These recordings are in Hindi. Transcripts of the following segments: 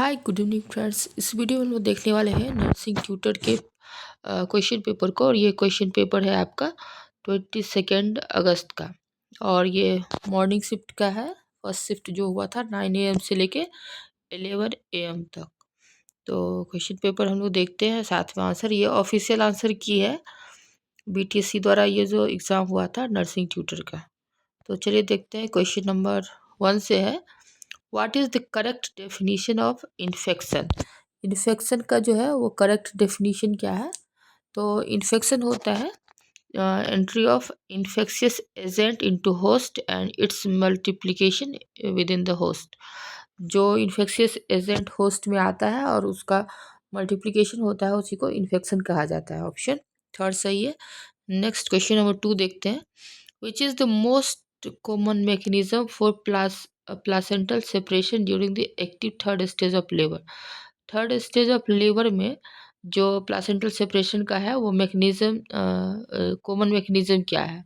Hi good evening friends. इस वीडियो में हम लोग देखने वाले हैं नर्सिंग ट्यूटर के क्वेश्चन पेपर को। और ये क्वेश्चन पेपर है आपका 22 अगस्त का। और ये मॉर्निंग शिफ्ट का है। फर्स्ट शिफ्ट जो हुआ था 9 AM से लेके 11 AM तक। तो क्वेश्चन पेपर हम लोग देखते हैं, साथ में आंसर। ये ऑफिशियल आंसर की है BTSC द्वारा, ये जो एग्ज़ाम हुआ था नर्सिंग ट्यूटर का। तो चलिए देखते हैं। क्वेश्चन नंबर 1 से है, what is the correct definition of infection. Infection का जो है वो करेक्ट डेफिनेशन क्या है? तो इन्फेक्शन होता है entry of infectious agent into host and it's multiplication with in the host. जो इन्फेक्शियस एजेंट होस्ट में आता है और उसका मल्टीप्लिकेशन होता है, उसी को इन्फेक्शन कहा जाता है। ऑप्शन थर्ड सही है। नेक्स्ट क्वेश्चन नंबर 2 देखते हैं। Which is the most common mechanism for placental separation during the active third stage of labor? Third stage of labour में जो प्लासेंटल सेपरेशन का है वो मैकेनिज्म, कॉमन मैकेनिज्म क्या है?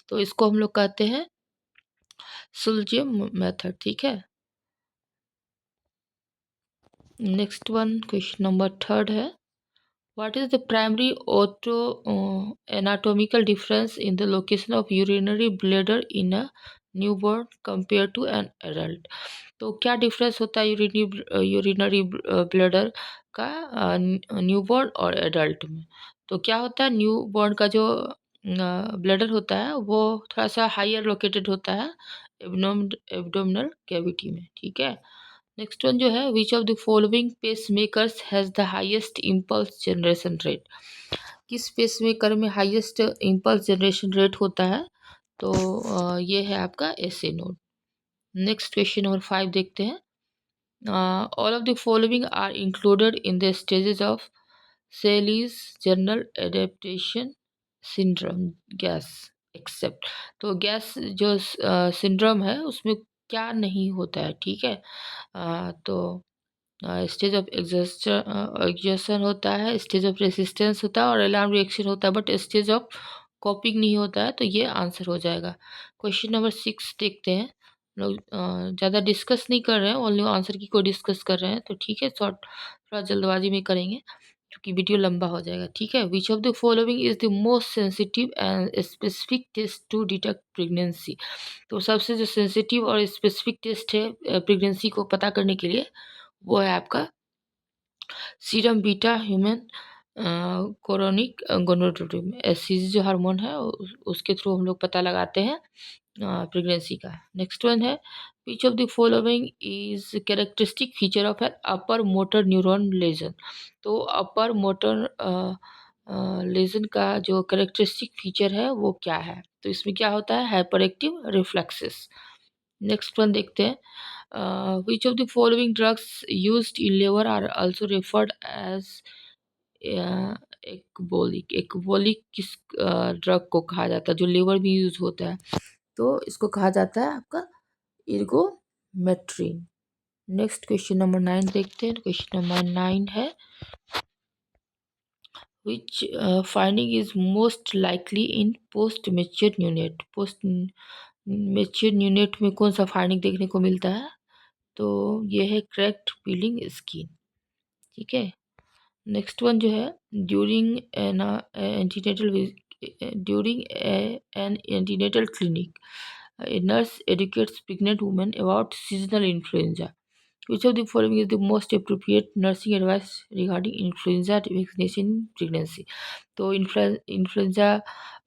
तो इसको हम लोग कहते हैं सुल्जियम मेथड। ठीक है। Next one question number third है, what is the primary auto anatomical difference in the location of urinary bladder in a newborn compared to an adult? तो क्या डिफरेंस होता है यूरिनरी ब्लैडर का न्यूबॉर्न और एडल्ट में? तो क्या होता है, न्यूबॉर्न का जो ब्लैडर होता है वो थोड़ा सा हायर लोकेटेड होता है एब्डोमिनल कैविटी में। ठीक है। नेक्स्ट वन जो है, which of the following pace makers has the highest impulse generation rate? किस पेस मेकर में हाइएस्ट इम्पल्स जनरेशन रेट होता है? तो ये है आपका S A node. Next question number 5 देखते हैं। All of the following are included in the stages of सेलीज general adaptation syndrome gas accept. तो गैस जो सिंड्रोम है उसमें क्या नहीं होता है? ठीक है। तो स्टेज ऑफ एग्जर्शन होता है, स्टेज ऑफ रेसिस्टेंस होता है और अलार्म रिएक्शन होता है, बट स्टेज ऑफ कॉपिंग नहीं होता है। तो ये आंसर हो जाएगा। क्वेश्चन नंबर 6 देखते हैं। लोग ज़्यादा डिस्कस नहीं कर रहे हैं, ओनली आंसर की को डिस्कस कर रहे हैं। तो ठीक है, शॉर्ट थोड़ा जल्दबाजी में करेंगे क्योंकि वीडियो लंबा हो जाएगा। ठीक है। Which of the following is the most sensitive and specific test to detect pregnancy? तो सबसे जो सेंसिटिव और स्पेसिफिक टेस्ट है प्रेगनेंसी को पता करने के लिए, वो है आपका serum beta human chorionic gonadotropin. SCG जो हार्मोन है उसके थ्रू हम लोग पता लगाते हैं प्रेगनेंसी का। नेक्स्ट वन है, which of the following is characteristic feature of an upper motor neuron lesion? तो अपर मोटर लेजन का जो कैरेक्टरिस्टिक फीचर है वो क्या है? तो इसमें क्या होता है, hyper active reflexes. Next one देखते हैं। Which of the following drugs used in liver are also referred as एक्बोलिक? एक्बोलिक किस ड्रग को कहा जाता है जो लिवर में यूज होता है? तो इसको कहा जाता है आपका इर्गोमेट्रिन। नेक्स्ट क्वेश्चन नंबर 9 देखते हैं। क्वेश्चन नंबर 9 है, which finding is most likely in post mature neonate? Post mature neonate में कौन सा फाइंडिंग देखने को मिलता है? तो ये है क्रैक्ड पीलिंग स्किन। ठीक है। नेक्स्ट वन जो है, during an antenatal during an antenatal clinic a nurse educates pregnant women about seasonal influenza. Which of the following is the most appropriate nursing advice regarding influenza vaccination in pregnancy? तो इन्फ्लुएंजा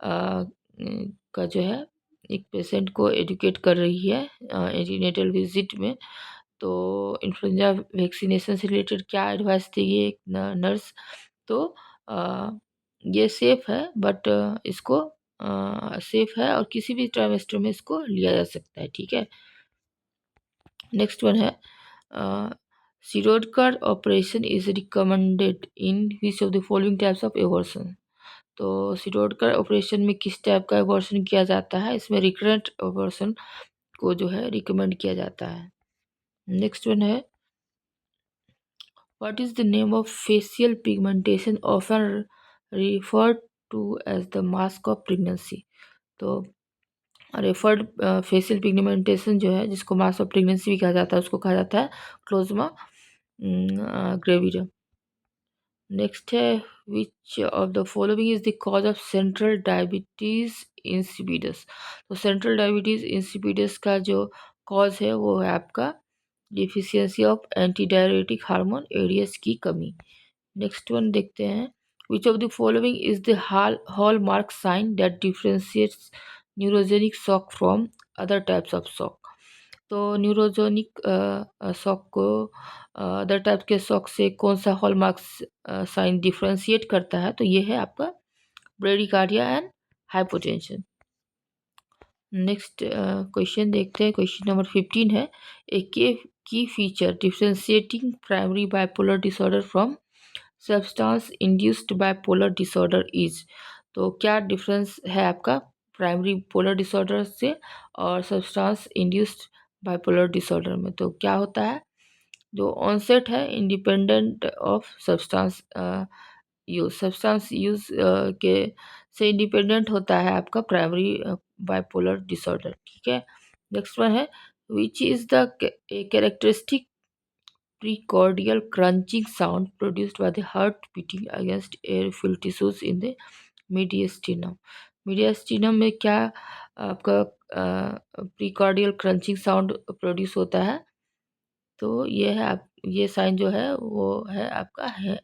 का जो है एक पेशेंट को एजुकेट कर रही है एंटीनेटल विजिट में। तो इन्फ्लुएंजा वैक्सीनेशन से रिलेटेड क्या एडवाइस देगी एक नर्स? तो अ, ये सेफ़ है, बट इसको सेफ़ है और किसी भी ट्राइमेस्टर में इसको लिया जा सकता है। ठीक है। नेक्स्ट वन है, Shirodkar operation is recommended in which of the following types of abortion? तो सिरोडकर ऑपरेशन में किस टाइप का एबॉर्शन किया जाता है? इसमें रिकरेंट एबॉर्शन को जो है रिकमेंड किया जाता है। नेक्स्ट वन है, what is the name of facial pigmentation often referred to as the mask of pregnancy? तो रेफर्ड फेशियल पिगमेंटेशन जो है जिसको मास्क ऑफ प्रेगनेंसी भी कहा जाता है, उसको कहा जाता है क्लोजमा ग्रेविडा। नेक्स्ट है which of the following is the cause of central diabetes insipidus. तो सेंट्रल डायबिटीज इंसिपिडस का जो कॉज है वो है आपका deficiency of anti diuretic hormone ADS की कमी। नेक्स्ट वन देखते हैं which of the following is the hallmark sign that differentiates neurogenic shock from other types of shock. तो न्यूरोजेनिक शॉक को अदर टाइप के शॉक से कौन सा हॉलमार्क साइन डिफरेंशिएट करता है, तो ये है आपका bradycardia and hypotension. Next question देखते हैं, क्वेश्चन नंबर 15 है ए की feature differentiating primary bipolar disorder from substance induced bipolar disorder is. तो क्या डिफरेंस है आपका प्राइमरी पोलर डिसऑर्डर से और सब्सटेंस इंड्यूस्ड बाइपोलर डिसऑर्डर में। तो क्या होता है, जो ऑनसेट है इंडिपेंडेंट ऑफ सब्सटेंस यूज के से इंडिपेंडेंट होता है आपका प्राइमरी बाइपोलर डिसऑर्डर। ठीक है, नेक्स्ट वन है which is the characteristic precordial crunching sound produced by the heart beating against air-filled tissues in the mediastinum। Mediastinum में क्या आपका प्रीकॉर्डियल क्रंचिंग साउंड प्रोड्यूस होता है, तो ये है आप ये साइन जो है वो है आपका है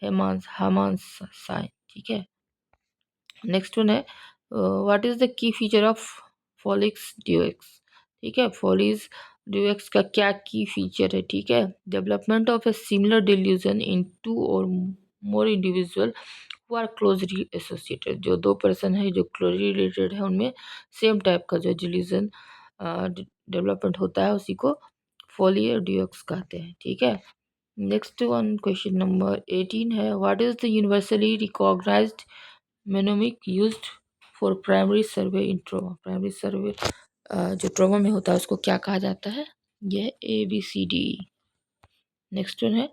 हेमांस हामांस साइन। ठीक है, नेक्स्ट वन है what is the key feature of folie a deux. ठीक है, फॉलिक्स ड्यूएक्स का क्या की फीचर है, ठीक है, development of a similar delusion in two or more individual who are closely associated. जो दो पर्सन है जो क्लोजली रिलेटेड है उनमें सेम टाइप का जो डिल्यूजन डेवलपमेंट होता है उसी को फॉली ड्यूएक्स कहते हैं। ठीक है, नेक्स्ट वन क्वेश्चन नंबर 18 है what is the universally recognised mnemonic used for primary survey in trauma. Primary survey जो ट्रोमा में होता है उसको क्या कहा जाता है, यह ABCD। नेक्स्ट वन है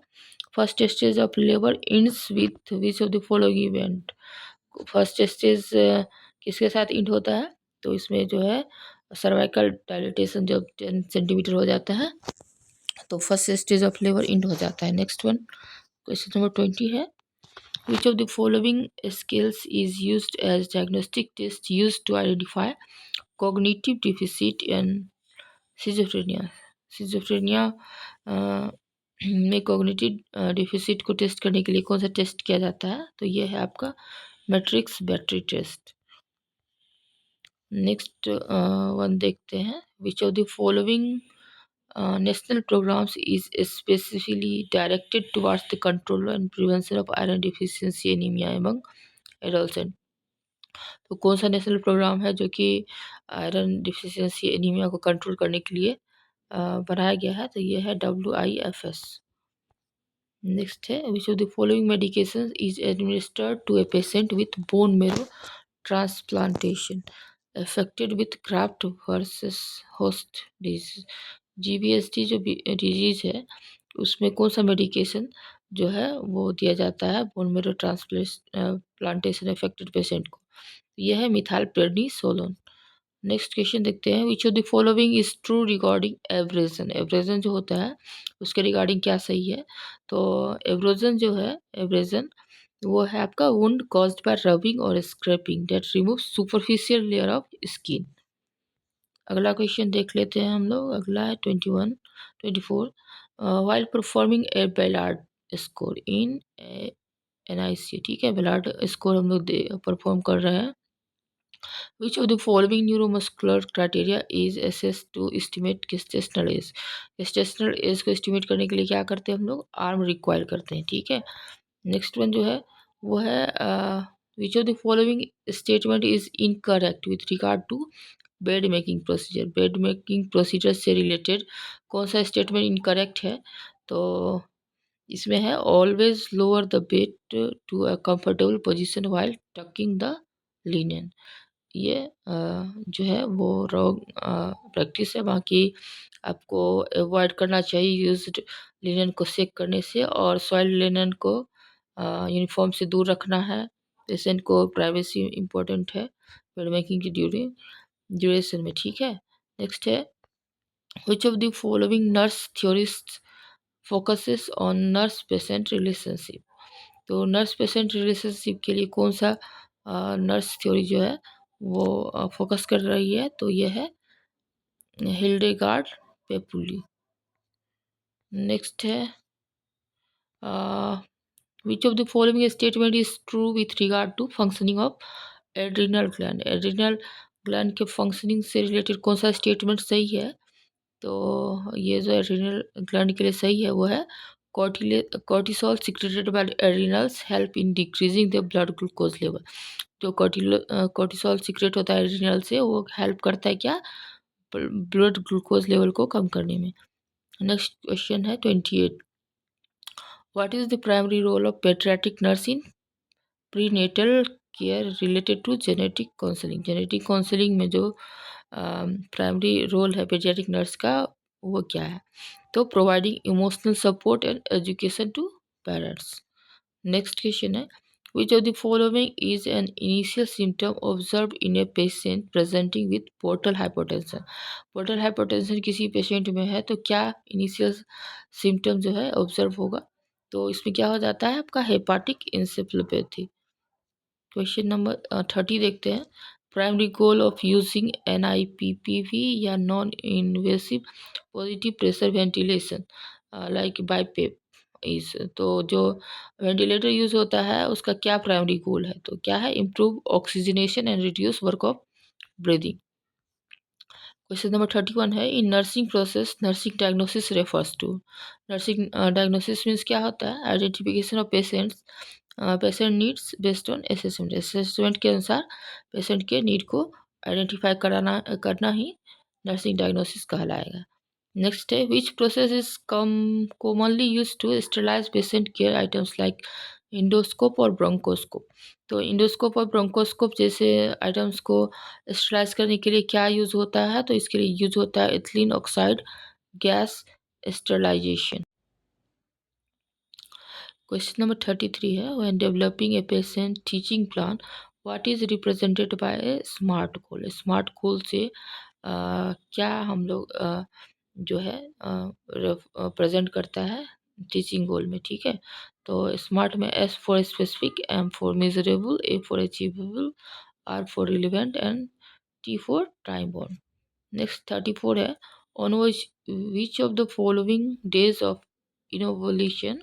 first stage of labour ends with which of the following event. First stage किसके साथ इंड होता है, तो इसमें जो है सर्वाइकल डायलिटेशन जब 10 सेंटीमीटर हो जाता है तो first stage of labour end हो जाता है। नेक्स्ट वन क्वेश्चन नंबर 20 है which of the following scales is used as diagnostic test used to identify cognitive deficit and schizophrenia। schizophrenia में कॉग्निटिव डिफिसिट को टेस्ट करने के लिए कौन सा टेस्ट किया जाता है, तो ये है आपका matrix battery test. Next one देखते हैं which of the following national programs is specifically directed towards the control and prevention of iron deficiency anemia among adolescent। तो कौन सा नेशनल प्रोग्राम है जो कि आयरन डिफिशियंसी एनीमिया को कंट्रोल करने के लिए बनाया गया है, तो ये है WIFS। नेक्स्ट है which of the following medication is administered to a patient with bone marrow transplantation affected with graft versus host disease. GVHD जो डिजीज है उसमें कौन सा मेडिकेशन जो है वो दिया जाता है bone marrow transplantation affected patient को, यह है मिथाइल प्रेडनिसोलोन। नेक्स्ट क्वेश्चन देखते हैं which of the following is true regarding abrasion. Abrasion जो होता है उसके रिगार्डिंग क्या सही है, तो एब्रोजन जो है एब्रेजन वो है आपका वुंड कॉज्ड बाय रबिंग और scraping that remove superficial layer of skin. अगला क्वेश्चन देख लेते हैं हम लोग, अगला है 24 while performing a Ballard score in NIC। ठीक है, बेलार्ड स्कोर हम लोग परफॉर्म कर रहे हैं। Which of the following neuromuscular criteria is assess to estimate gestational age. Gestational age को एस्टिमेट करने के लिए क्या करते हैं हम लोग, आर्म रिक्वायर करते हैं। ठीक है, नेक्स्ट वन जो है वो है which of the following statement is incorrect with regard to bed making procedure. Bed making procedure से रिलेटेड कौन सा स्टेटमेंट इनकरेक्ट है, तो इसमें है always lower the bed to a comfortable position while tucking the linen. ये जो है वो रॉन्ग प्रैक्टिस है, बाकी आपको अवॉइड करना चाहिए यूज्ड लिनन को सेक करने से और सॉइल लिनन को यूनिफॉर्म से दूर रखना है। पेशेंट को प्राइवेसी इम्पोर्टेंट है बेड मेकिंग की ड्यूरेशन में। ठीक है, नेक्स्ट है which of the following nurse theorist focuses on nurse patient relationship. तो नर्स पेशेंट रिलेशनशिप के लिए कौन सा नर्स थ्योरी जो है वो फोकस कर रही है, तो ये है हिल्डेगार्ड पेपुली। नेक्स्ट है which of the following statement is true with regard to functioning of adrenal gland. Adrenal gland के फंक्शनिंग से रिलेटेड कौन सा स्टेटमेंट सही है, तो ये जो एड्रिनल ग्लैंड के लिए सही है वो है cortisol secreted by adrenals help in decreasing the blood glucose level। जो cortisol secret होता है एड्रिनल से, वो हेल्प करता है क्या, ब्लड ग्लूकोज लेवल को कम करने में। नेक्स्ट क्वेश्चन है 28, what is the primary role of paediatric nurse in prenatal care related to genetic counselling. Genetic counselling में जो प्राइमरी रोल है पेडियाट्रिक नर्स का वो क्या है, तो providing emotional support and education to parents. Next question है which of the following is an initial symptom observe in a patient presenting with portal hypotension. Portal hypotension किसी पेशेंट में है तो क्या इनिशियल सिम्टम जो है ऑब्जर्व होगा, तो इसमें क्या हो जाता है आपका हेपाटिक इंसेफ्लोपैथी। क्वेश्चन नंबर 30 देखते हैं, primary goal of using NIPPV या non invasive positive pressure ventilation like BiPAP इस, तो जो वेंटिलेटर यूज होता है उसका क्या प्राइमरी गोल है, तो क्या है, improve oxygenation and reduce work of breathing. Question number 31 है, in nursing process nursing diagnosis refers to. Nursing diagnosis means क्या होता है, identification of patients patient needs based on assessment. Assessment के अनुसार पेशेंट के नीड को आइडेंटिफाई करना ही नर्सिंग डायग्नोसिस कहलाएगा। नेक्स्ट है which process is commonly use to sterilise patient care items like endoscope और ब्रोंकोस्कोप। तो इंडोस्कोप और ब्रोंकोस्कोप जैसे आइटम्स को स्टेलाइज करने के लिए क्या यूज होता है, तो इसके लिए यूज होता है ethylene oxide gas sterilisation. Question number 33 है, when developing a patient teaching plan what is represented by A smart goal. Smart गोल से क्या हम लोग जो है प्रेजेंट करता है टीचिंग गोल में, ठीक है। तो स्मार्ट में S for specific, M for measurable, A for achievable, R for relevant and T for time bound. Next 34 है, on which of the following days of ovulation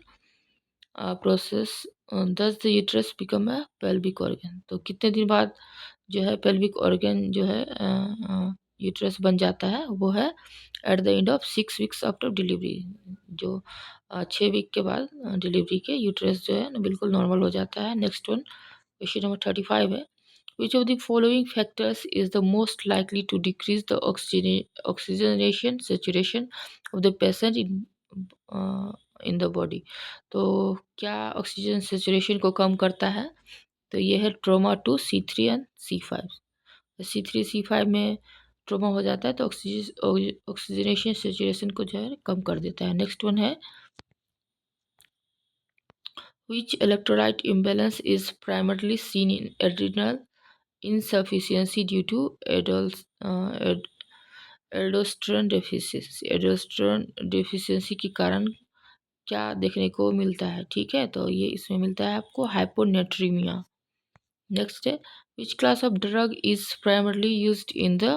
process does the uterus become a pelvic organ. तो कितने दिन बाद जो है पेल्विक ऑर्गन जो है यूट्रस बन जाता है, वो है at the end of 6 weeks after delivery. जो 6 वीक के बाद डिलीवरी के यूट्रस जो है ना बिल्कुल नॉर्मल हो जाता है। नेक्स्ट वन क्वेश्चन नंबर 35 है, which of the following factors is the most likely to decrease the oxygenation saturation of the patient in the body। तो क्या ऑक्सीजन सेचुरेशन को कम करता है, तो ये है trauma to C3 and C5। C3 C5 में ट्रोमा हो जाता है तो ऑक्सीजनेशन सेचुरेशन को जो है कम कर देता है। नेक्स्ट वन है which electrolyte imbalance is primarily seen in adrenal insufficiency due to aldosterone deficiency. Aldosterone deficiency के कारण क्या देखने को मिलता है, ठीक है, तो ये इसमें मिलता है आपको हाइपोनेट्रीमिया। नेक्स्ट है which class of drug is primarily used in the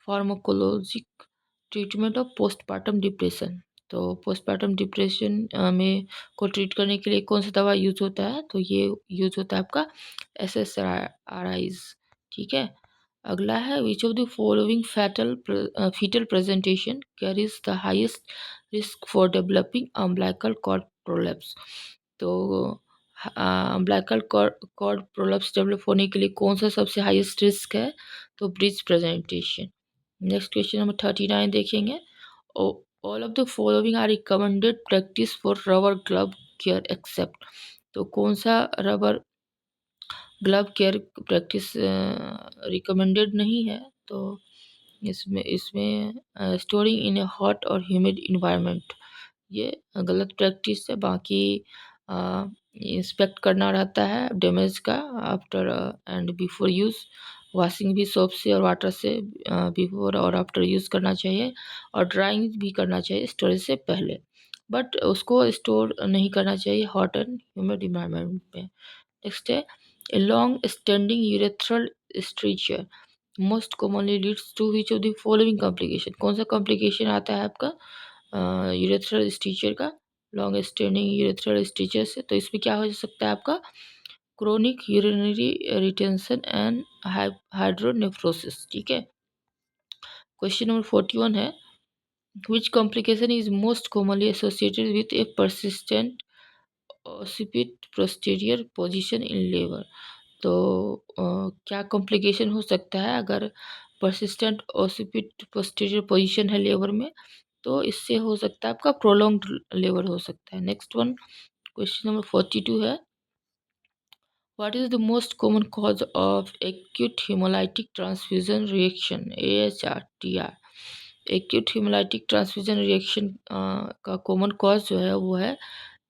pharmacologic treatment of postpartum depression. तो पोस्टपार्टम डिप्रेशन में को ट्रीट करने के लिए कौन सा दवा यूज होता है, तो ये यूज होता है आपका SSRIs, ठीक है। अगला है which of the following fetal presentation carries the highest risk for developing umbilical cord prolapse. तो अम्बिलिकल कॉर्ड प्रोलैप्स डेवलप होने के लिए कौन सा सबसे हाईएस्ट रिस्क है, तो bridge presentation. Next question number 39 देखेंगे, all of the following are recommended practice for rubber glove care except. तो कौन सा rubber glove care practice recommended नहीं है, तो इसमें इसमें स्टोरिंग इन ए हॉट और ह्यूमिड इन्वायरमेंट ये गलत प्रैक्टिस है। बाकी इंस्पेक्ट करना रहता है डैमेज का after and before use, washing भी सोप से और वाटर से बिफोर और आफ्टर यूज़ करना चाहिए, और ड्राइंग भी करना चाहिए स्टोरेज से पहले। बट उसको स्टोर नहीं करना चाहिए हॉट एंड ह्यूमिड इन्वायरमेंट में। नेक्स्ट है a long standing urethral structure most commonly leads to which of the following complication. कौन सा कॉम्प्लिकेशन आता है आपका यूरेथ्रल स्ट्रक्चर का, लॉन्ग स्टैंडिंग यूरेथ्रल स्ट्रक्चर से? तो इसमें क्या हो सकता है आपका chronic urinary retention and hydronephrosis. ठीक है। क्वेश्चन नंबर 41 है which complication is most commonly associated with a persistent occiput posterior position in labor? तो क्या कॉम्प्लिकेशन हो सकता है अगर परसिस्टेंट ओसिपिट पोस्टीरियर पोजीशन है लेबर में? तो इससे हो सकता है आपका प्रोलॉन्ग्ड लेबर हो सकता है। नेक्स्ट वन क्वेश्चन नंबर 42 है what is the most common cause of acute hemolytic transfusion reaction AHR-TR? Acute hemolytic transfusion reaction का कॉमन कॉज जो है वो है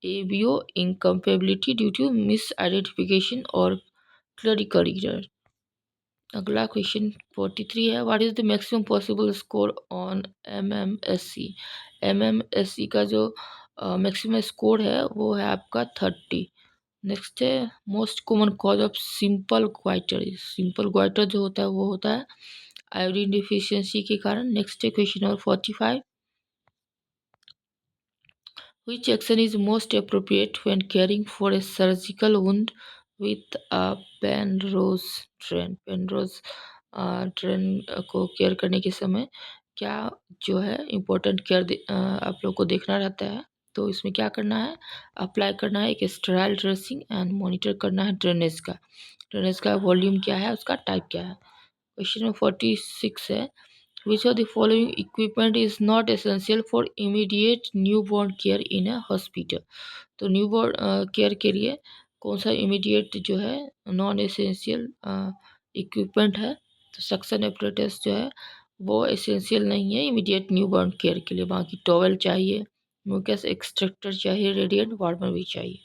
ABO incompatibility due to misidentification और क्लरिकल एरर। अगला क्वेश्चन 43 है what is the maximum possible score on MMSE? MMSE का जो मैक्सिमम स्कोर है वो है आपका 30। नेक्स्ट है most common cause of simple goitre. Simple goitre जो होता है वो होता है आयोडीन डिफिशियंसी के कारण। नेक्स्ट है question number 45 which action is most appropriate when caring for a surgical wound with a Penrose drain? Penrose drain को केयर करने के समय क्या जो है इम्पोर्टेंट केयर आप लोग को देखना रहता है? तो इसमें क्या करना है, अप्लाई करना है एक स्टेराइल ड्रेसिंग एंड मॉनिटर करना है ड्रेनेज का वॉल्यूम क्या है, उसका टाइप क्या है। क्वेश्चन नंबर 46 है which of the following equipment is not essential for immediate newborn care in a hospital? तो न्यूबॉर्न केयर के लिए कौन सा इमीडिएट जो है नॉन एसेंशियल इक्विपमेंट है? तो सक्शन एपरेटस जो है वो एसेंशियल नहीं है इमीडिएट न्यूबॉर्न केयर के लिए। बाकी टॉवेल चाहिए, म्यूकस एक्सट्रैक्टर चाहिए, रेडिएंट वार्मर भी चाहिए।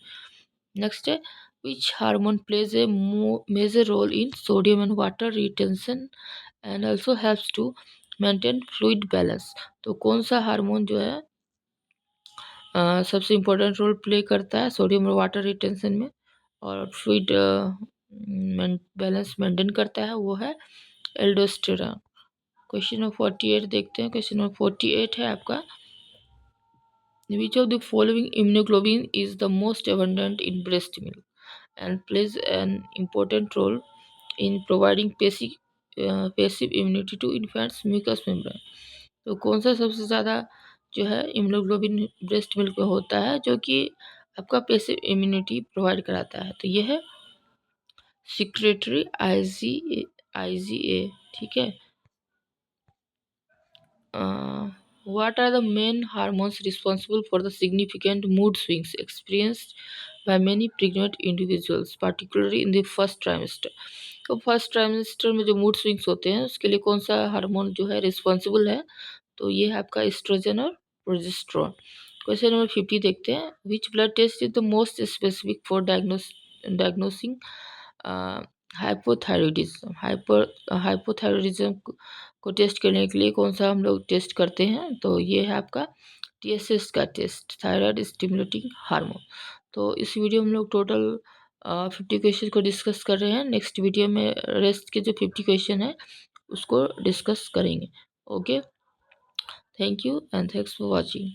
नेक्स्ट है which hormone plays a major role in sodium and water retention and also helps to maintain fluid balance? तो कौन सा हार्मोन जो है सबसे इम्पोर्टेंट रोल प्ले करता है सोडियम और वाटर रिटेंशन में और फ्लूइड बैलेंस मेंटेन करता है? वो है एल्डोस्टेरॉन। क्वेश्चन नंबर 48 देखते हैं। क्वेश्चन नंबर 48 है आपका विच of the following immunoglobulin is the most abundant in breast milk and plays an important role in providing passive immunity to infants mucous membrane? तो कौन सा सबसे ज़्यादा जो है इम्यूनोग्लोबिन ब्रेस्ट मिल्क में होता है जो कि आपका पैसिव इम्यूनिटी प्रोवाइड कराता है? तो ये है सिक्रेटरी आईजीए। ठीक है। What are the main hormones responsible for the significant mood swings experienced by many pregnant individuals, particularly in the first trimester? तो फर्स्ट ट्राइमेस्टर में जो मूड स्विंग्स होते हैं उसके लिए कौन सा हार्मोन जो है रिस्पॉन्सिबल है? तो ये है आपका एस्ट्रोजन और प्रोजेस्टेरोन। क्वेश्चन नंबर 50 देखते हैं which blood test is the most specific for diagnosing hypothyroidism? Hypothyroidism को टेस्ट करने के लिए कौन सा हम लोग टेस्ट करते हैं? तो ये है आपका टीएसएच का टेस्ट, थायराइड स्टिमुलेटिंग हार्मोन। तो इस वीडियो में हम लोग टोटल 50 क्वेश्चन को डिस्कस कर रहे हैं। नेक्स्ट वीडियो में रेस्ट के जो 50 क्वेश्चन है उसको डिस्कस करेंगे। Okay, thank you and thanks for watching.